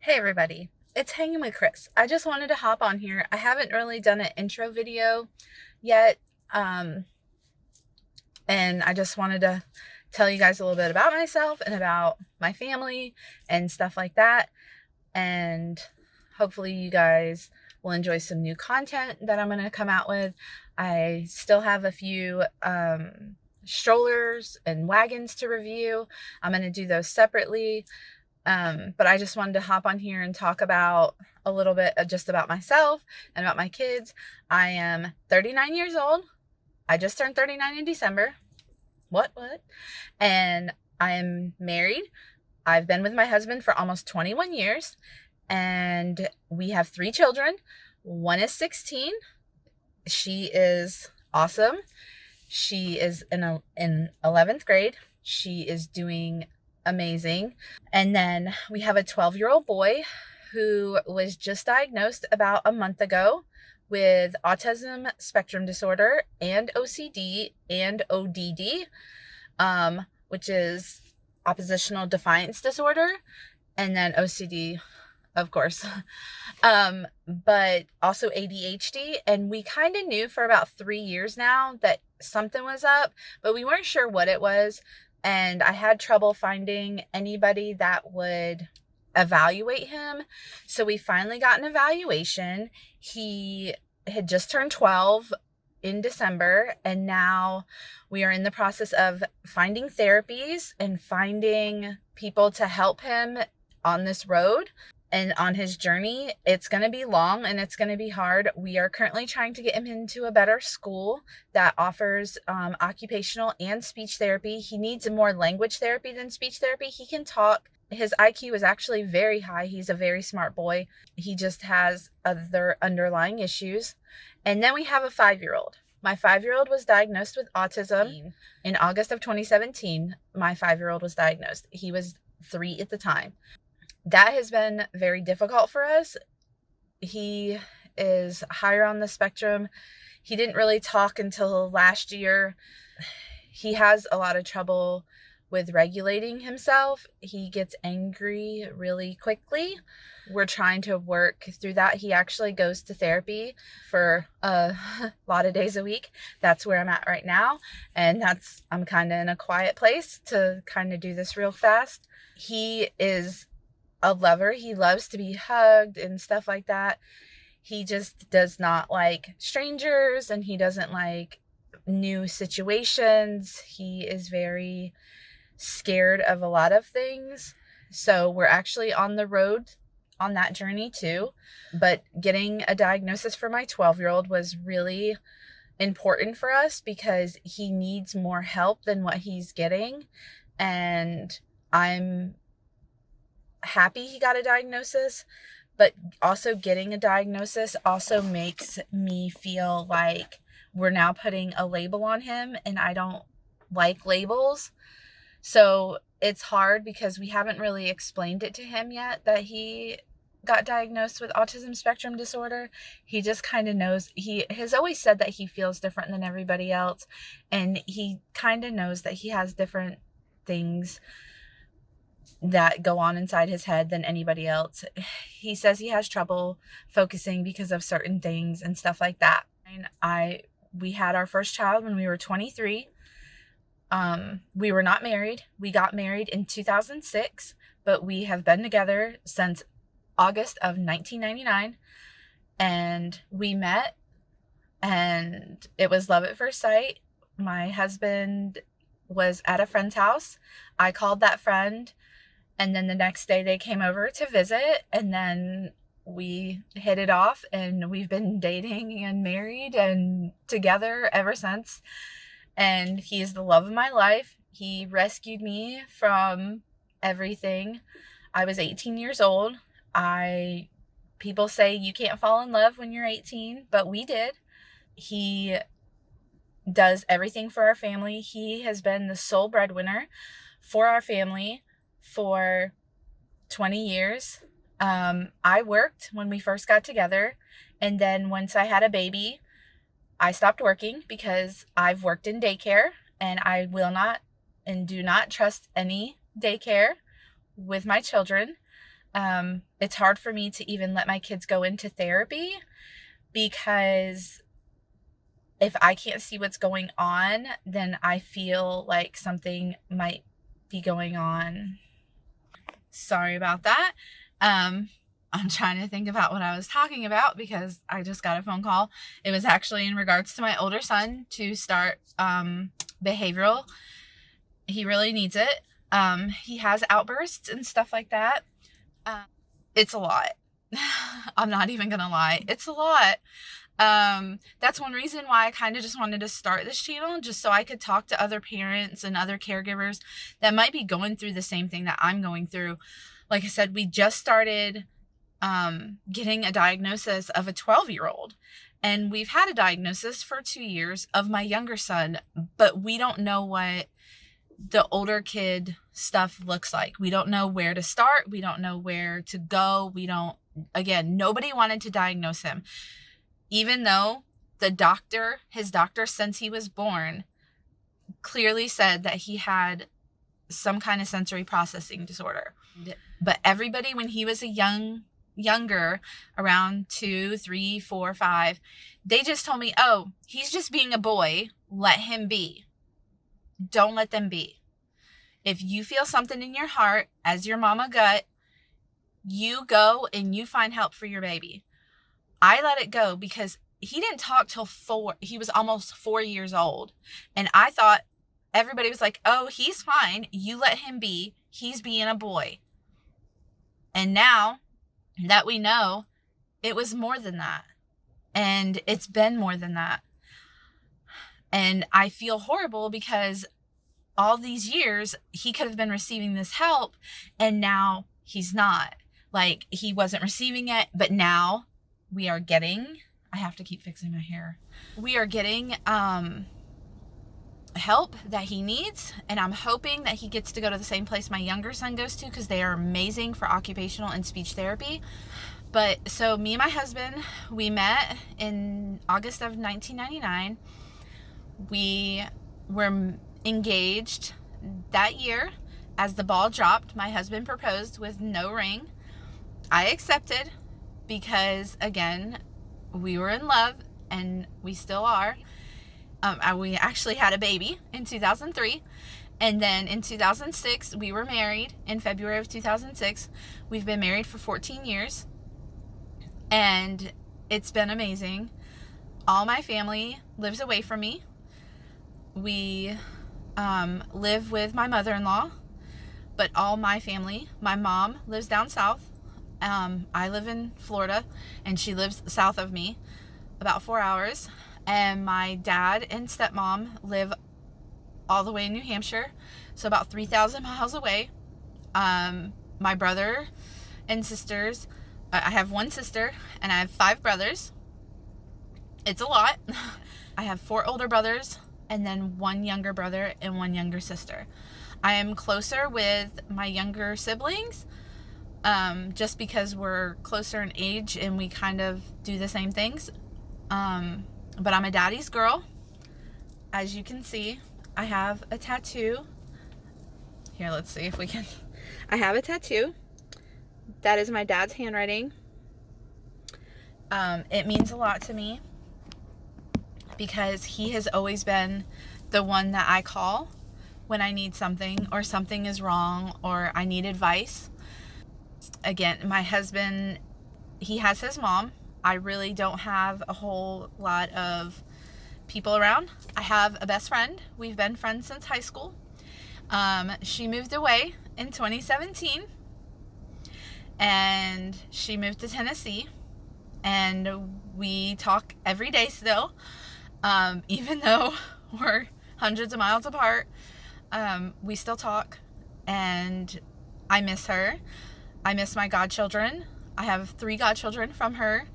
Hey everybody, it's Hanging with Chris. I just wanted to hop on here. I haven't really done an intro video yet, um, and I just wanted to tell you guys a little bit about myself and about my family and stuff like that. And hopefully you guys will enjoy some new content that I'm going to come out with. I still have a few strollers and wagons to review. I'm going to do those separately. But I just wanted to hop on here and talk about a little bit just about myself and about my kids. I am 39 years old. I just turned 39 in December. What? And I am married. I've been with my husband for almost 21 years, and we have 3 children. One is 16. She is awesome. She is in 11th grade. She is doing amazing. And then we have a 12-year-old boy who was just diagnosed about a month ago with autism spectrum disorder and OCD and ODD, which is oppositional defiance disorder, and then OCD, of course, but also ADHD. And we kind of knew for about 3 years now that something was up, but we weren't sure what it was. And I had trouble finding anybody that would evaluate him. So we finally got an evaluation. He had just turned 12 in December, and now we are in the process of finding therapies and finding people to help him on this road and on his journey. It's going to be long and it's going to be hard. We are currently trying to get him into a better school that offers occupational and speech therapy. He needs more language therapy than speech therapy. He can talk. His IQ is actually very high. He's a very smart boy. He just has other underlying issues. And then we have a 5-year-old. My 5-year-old was diagnosed with autism in August of 2017. My 5-year-old was diagnosed. He was 3 at the time. That has been very difficult for us. He is higher on the spectrum. He didn't really talk until last year. He has a lot of trouble with regulating himself. He gets angry really quickly. We're trying to work through that. He actually goes to therapy for a lot of days a week. That's where I'm at right now. And I'm kind of in a quiet place to kind of do this real fast. He is a lover. He loves to be hugged and stuff like that. He just does not like strangers, and he doesn't like new situations. He is very scared of a lot of things. So we're actually on the road on that journey too. But getting a diagnosis for my 12-year-old was really important for us because he needs more help than what he's getting. And I'm happy he got a diagnosis, but also getting a diagnosis also makes me feel like we're now putting a label on him, and I don't like labels. So it's hard because we haven't really explained it to him yet that he got diagnosed with autism spectrum disorder. He just kind of knows. He has always said that he feels different than everybody else, and he kind of knows that he has different things that go on inside his head than anybody else. He says he has trouble focusing because of certain things and stuff like that. And we had our first child when we were 23. We were not married. We got married in 2006, but we have been together since August of 1999. And we met, and it was love at first sight. My husband was at a friend's house. I called that friend, and then the next day they came over to visit, and then we hit it off, and we've been dating and married and together ever since. And he is the love of my life. He rescued me from everything. I was 18 years old. People say you can't fall in love when you're 18, but we did. He does everything for our family. He has been the sole breadwinner for our family for 20 years. I worked when we first got together, and then once I had a baby, I stopped working because I've worked in daycare, and I will not and do not trust any daycare with my children. It's hard for me to even let my kids go into therapy because if I can't see what's going on, then I feel like something might be going on. Sorry about that. I'm trying to think about what I was talking about because I just got a phone call. It was actually in regards to my older son to start behavioral. He really needs it. He has outbursts and stuff like that. It's a lot. I'm not even gonna lie. It's a lot. That's one reason why I kind of just wanted to start this channel, just so I could talk to other parents and other caregivers that might be going through the same thing that I'm going through. Like I said, we just started getting a diagnosis of a 12-year-old, and we've had a diagnosis for 2 years of my younger son, but we don't know what the older kid stuff looks like. We don't know where to start. We don't know where to go. Again, nobody wanted to diagnose him. Even though his doctor since he was born clearly said that he had some kind of sensory processing disorder. But everybody, when he was younger, around 2, 3, 4, 5, they just told me, oh, he's just being a boy. Let him be. Don't let them be. If you feel something in your heart as your mama gut, you go and you find help for your baby. I let it go because he didn't talk till he was almost 4 years old. And I thought everybody was like, oh, he's fine. You let him be. He's being a boy. And now that we know, it was more than that. And it's been more than that. And I feel horrible because all these years he could have been receiving this help and now he's not. Like, he wasn't receiving it, but now we are getting, I have to keep fixing my hair. We are getting help that he needs, and I'm hoping that he gets to go to the same place my younger son goes to because they are amazing for occupational and speech therapy. But so me and my husband, we met in August of 1999. We were engaged that year. As the ball dropped, my husband proposed with no ring. I accepted because, again, we were in love and we still are. We actually had a baby in 2003. And then in 2006, we were married in February of 2006. We've been married for 14 years. And it's been amazing. All my family lives away from me. We live with my mother-in-law. But all my family, my mom lives down south. I live in Florida, and she lives south of me, about 4 hours. And my dad and stepmom live all the way in New Hampshire, so about 3,000 miles away. My brother and sisters, I have one sister, and I have 5 brothers. It's a lot. I have 4 older brothers, and then 1 younger brother and 1 younger sister. I am closer with my younger siblings, just because we're closer in age and we kind of do the same things. But I'm a daddy's girl. As you can see, I have a tattoo. Here, let's see if we can. I have a tattoo. That is my dad's handwriting. It means a lot to me because he has always been the one that I call when I need something or something is wrong or I need advice. Again, my husband, he has his mom. I really don't have a whole lot of people around. I have a best friend. We've been friends since high school. She moved away in 2017 and she moved to Tennessee, and we talk every day still, even though we're hundreds of miles apart. We still talk, and I miss her. I miss my godchildren. I have 3 godchildren from her.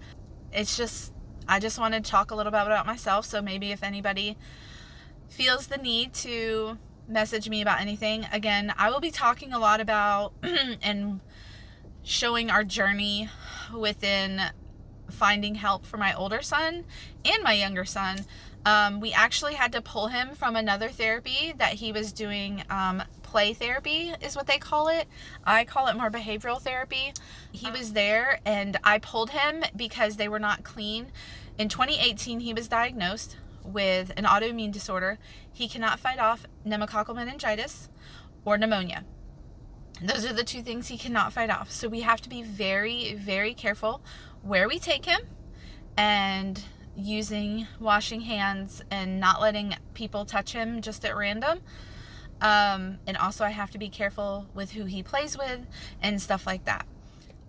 It's just, I just wanted to talk a little bit about myself, so maybe if anybody feels the need to message me about anything, again, I will be talking a lot about and showing our journey within finding help for my older son and my younger son. We actually had to pull him from another therapy that he was doing play therapy is what they call it. I call it more behavioral therapy. He was there and I pulled him because they were not clean. In 2018, he was diagnosed with an autoimmune disorder. He cannot fight off pneumococcal meningitis or pneumonia. Those are the two things he cannot fight off. So we have to be very, very careful where we take him, and using washing hands and not letting people touch him just at random. And also I have to be careful with who he plays with and stuff like that.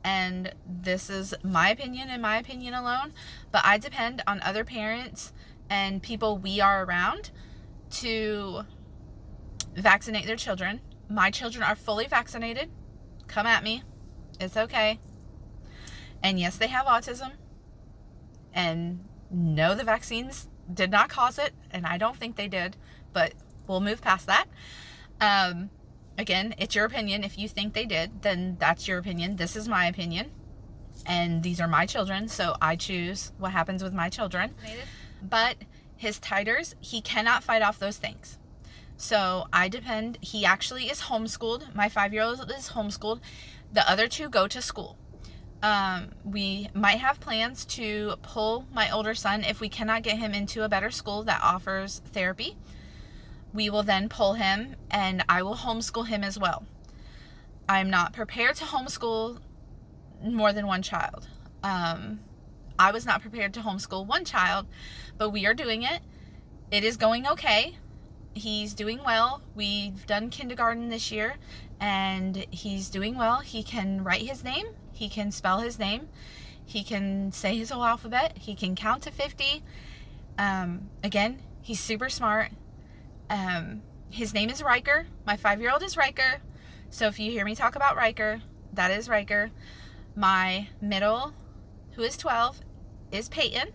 And this is my opinion and my opinion alone, but I depend on other parents and people we are around to vaccinate their children. My children are fully vaccinated. Come at me. It's okay. And yes, they have autism. And no, the vaccines did not cause it. And I don't think they did. But we'll move past that. Again, it's your opinion. If you think they did, then that's your opinion. This is my opinion. And these are my children. So I choose what happens with my children. But his titers, he cannot fight off those things. So I depend. He actually is homeschooled. My 5-year-old is homeschooled. The other two go to school. We might have plans to pull my older son if we cannot get him into a better school that offers therapy. We will then pull him, and I will homeschool him as well. I'm not prepared to homeschool more than one child. I was not prepared to homeschool one child, but we are doing it. It is going okay. He's doing well. We've done kindergarten this year, and he's doing well. He can write his name. He can spell his name. He can say his whole alphabet. He can count to 50. Again, he's super smart. His name is Riker. My 5-year-old is Riker. So if you hear me talk about Riker, that is Riker. My middle, who is 12, is Peyton.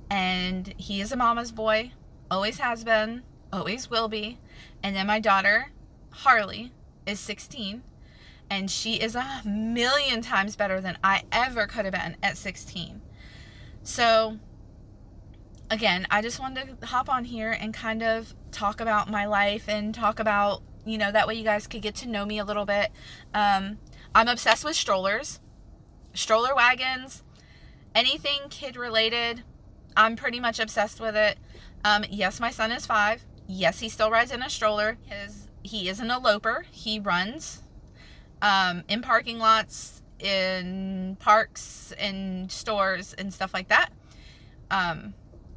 And he is a mama's boy. Always has been. Always will be. And then my daughter, Harley, is 16. And she is 1,000,000 times better than I ever could have been at 16. So, again, I just wanted to hop on here and kind of talk about my life and talk about, that way you guys could get to know me a little bit. I'm obsessed with strollers, stroller wagons, anything kid related. I'm pretty much obsessed with it. Yes, my son is 5. Yes, he still rides in a stroller. He is an eloper. He runs in parking lots, in parks, in stores, and stuff like that.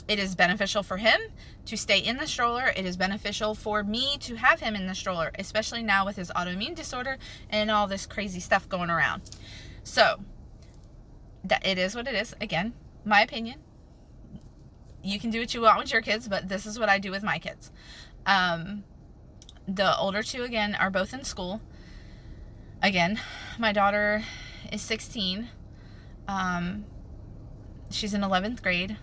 It is beneficial for him to stay in the stroller. It is beneficial for me to have him in the stroller, especially now with his autoimmune disorder and all this crazy stuff going around. So, that it is what it is. Again, my opinion. You can do what you want with your kids, but this is what I do with my kids. The older two, again, are both in school. Again, my daughter is 16. She's in 11th grade.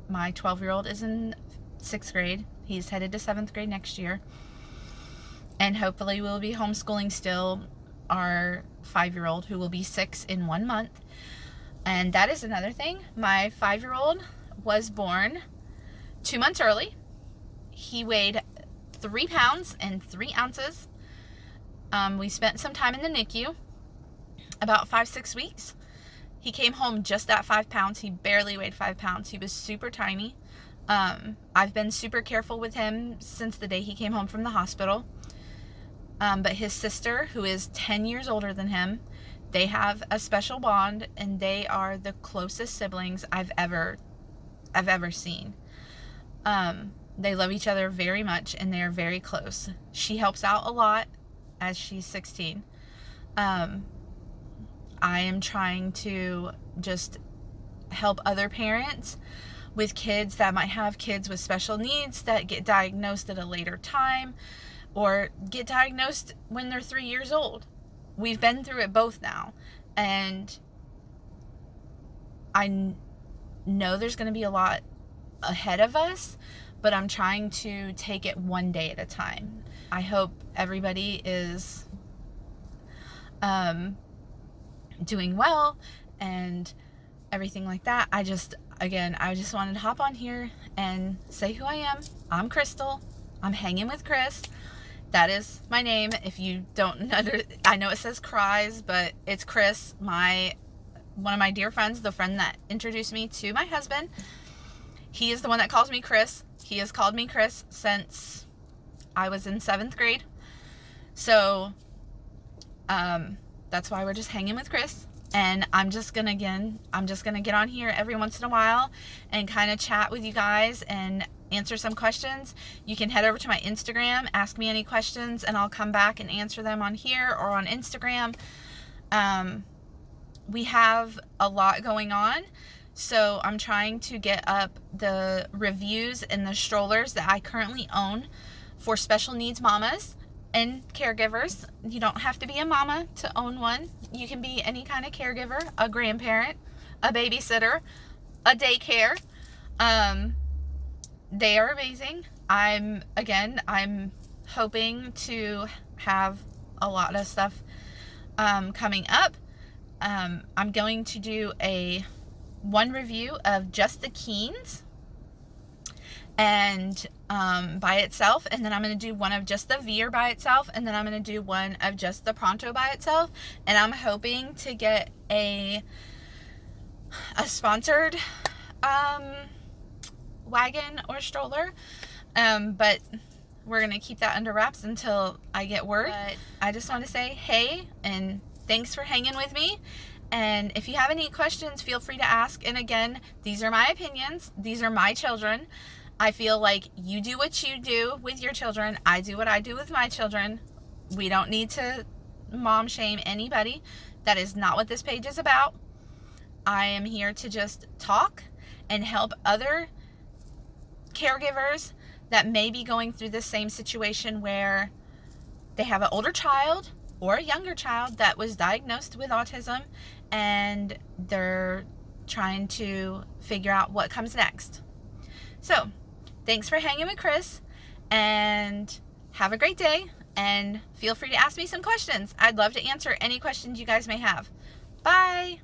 My 12-year-old is in 6th grade. He's headed to 7th grade next year. And hopefully we'll be homeschooling still our 5-year-old, who will be 6 in 1 month. And that is another thing. My 5-year-old was born 2 months early. He weighed 3 pounds and 3 ounces. We spent some time in the NICU, about 5-6 weeks. He came home just at 5 pounds. He barely weighed 5 pounds. He was super tiny. I've been super careful with him since the day he came home from the hospital. But his sister, who is 10 years older than him, they have a special bond, and they are the closest siblings I've ever seen. They love each other very much, and they are very close. She helps out a lot as she's 16. I am trying to just help other parents with kids that might have kids with special needs that get diagnosed at a later time or get diagnosed when they're 3 years old. We've been through it both now, and I know there's going to be a lot ahead of us, but I'm trying to take it one day at a time. I hope everybody is doing well and everything like that. I just wanted to hop on here and say who I am. I'm Crystal. I'm hanging with Chris, that is my name. If you don't under, I know it says Crys, but it's Chris, one of my dear friends, the friend that introduced me to my husband. He is the one that calls me Chris. He has called me Chris since I was in 7th grade. So that's why we're just hanging with Chris. And I'm just gonna get on here every once in a while and kind of chat with you guys and answer some questions. You can head over to my Instagram, ask me any questions, and I'll come back and answer them on here or on Instagram. We have a lot going on, so I'm trying to get up the reviews and the strollers that I currently own for special needs mamas and caregivers. You don't have to be a mama to own one. You can be any kind of caregiver, a grandparent, a babysitter, a daycare. They are amazing. I'm hoping to have a lot of stuff coming up. I'm going to do one review of just the Keens and by itself, and then I'm going to do one of just the Veer by itself, and then I'm going to do one of just the Pronto by itself. And I'm hoping to get a sponsored wagon or stroller, but we're going to keep that under wraps until I get word. But I just want to say hey, and thanks for hanging with me. And if you have any questions, feel free to ask. And again, these are my opinions. These are my children. I feel like you do what you do with your children. I do what I do with my children. We don't need to mom shame anybody. That is not what this page is about. I am here to just talk and help other caregivers that may be going through the same situation where they have an older child or a younger child that was diagnosed with autism, and they're trying to figure out what comes next. So, thanks for hanging with Chris, and have a great day, and feel free to ask me some questions. I'd love to answer any questions you guys may have. Bye!